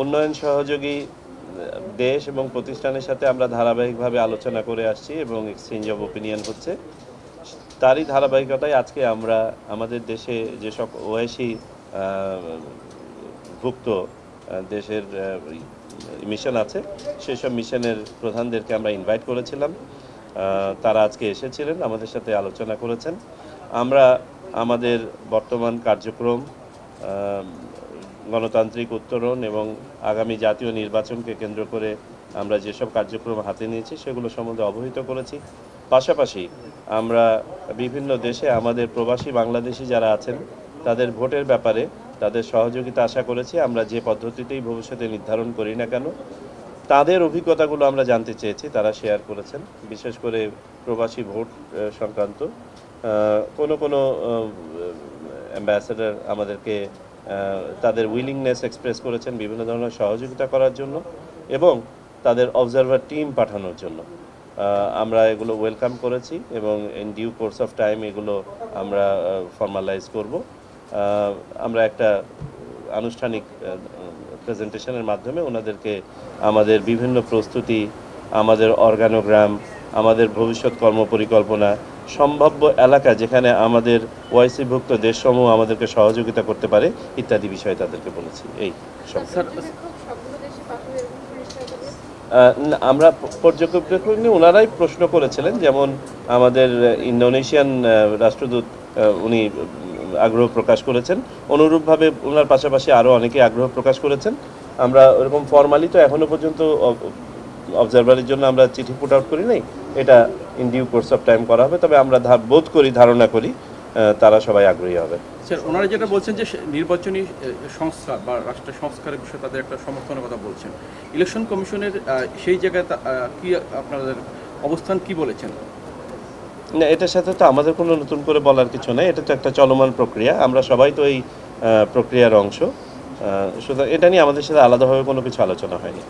উন্নয়ন সহযোগী দেশ এবং প্রতিষ্ঠানের সাথে আমরা ধারাবাহিকভাবে আলোচনা করে আসছি এবং এক্সচেঞ্জ অফ ওপিনিয়ন হচ্ছে। তারই ধারাবাহিকতায় আজকে আমরা আমাদের দেশে যেসব ওআইসি ভুক্ত দেশের মিশন আছে সেসব মিশনের প্রধানদেরকে আমরা ইনভাইট করেছিলাম। তারা আজকে এসেছিলেন, আমাদের সাথে আলোচনা করেছেন। আমরা আমাদের বর্তমান কার্যক্রম, গণতান্ত্রিক উত্তরণ এবং আগামী জাতীয় নির্বাচনকে কেন্দ্র করে আমরা যেসব কার্যক্রম হাতে নিয়েছি সেগুলো সম্বন্ধে অবহিত করেছি। পাশাপাশি আমরা বিভিন্ন দেশে আমাদের প্রবাসী বাংলাদেশি যারা আছেন তাদের ভোটের ব্যাপারে তাদের সহযোগিতা আশা করেছি। আমরা যে পদ্ধতিতেই ভবিষ্যতে নির্ধারণ করি না কেন তাদের অভিজ্ঞতাগুলো আমরা জানতে চেয়েছি, তারা শেয়ার করেছেন। বিশেষ করে প্রবাসী ভোট সংক্রান্ত কোনো অ্যাম্বাসেডর আমাদেরকে তাদের উইলিংনেস এক্সপ্রেস করেছেন বিভিন্ন ধরনের সহযোগিতা করার জন্য এবং তাদের অবজারভার টিম পাঠানোর জন্য। আমরা এগুলো ওয়েলকাম করেছি এবং in due course of time এগুলো আমরা ফর্মালাইজ করব। আমরা একটা আনুষ্ঠানিক প্রেজেন্টেশনের মাধ্যমে ওনাদেরকে আমাদের বিভিন্ন প্রস্তুতি, আমাদের অর্গানোগ্রাম, আমাদের ভবিষ্যৎ কর্মপরিকল্পনা, সম্ভাব্য এলাকা যেখানে আমাদের ওআইসিভুক্ত দেশসমূহ আমাদেরকে সহযোগিতা করতে পারে ইত্যাদি বিষয়ে তাদেরকে বলেছি। এই আমরা পর্যবেক্ষক নিয়ে ওনারাই প্রশ্ন করেছিলেন, যেমন আমাদের ইন্দোনেশিয়ান রাষ্ট্রদূত উনি আগ্রহ প্রকাশ করেছেন, অনুরূপভাবে ওনার পাশাপাশি আরও অনেকে আগ্রহ প্রকাশ করেছেন। আমরা ওরকম ফর্মালি তো এখনও পর্যন্ত অবজারভারের জন্য আমরা চিঠি পুট আউট করি নাই, এটা in due course of time করা হবে। তবে আমরা বোধ করি, ধারণা করি তারা সবাই আগ্রহী হবে। স্যার, ওনারা যেটা বলছেন যে নির্বাচনী সংস্কার বা রাষ্ট্রের সংস্কারের বিষয়ে তাদের একটা সমর্থনের কথা বলছেন, ইলেকশন কমিশনের সেই জায়গায় কি আপনাদের অবস্থান কি বলেছেন? না, এটার সাথে তো আমাদের কোনো নতুন করে বলার কিছু নেই, এটা তো একটা চলমান প্রক্রিয়া, আমরা সবাই তো এই প্রক্রিয়ার অংশ। সুতরাং এটা নিয়ে আমাদের সাথে আলাদাভাবে কোনো কিছু আলোচনা হয়নি।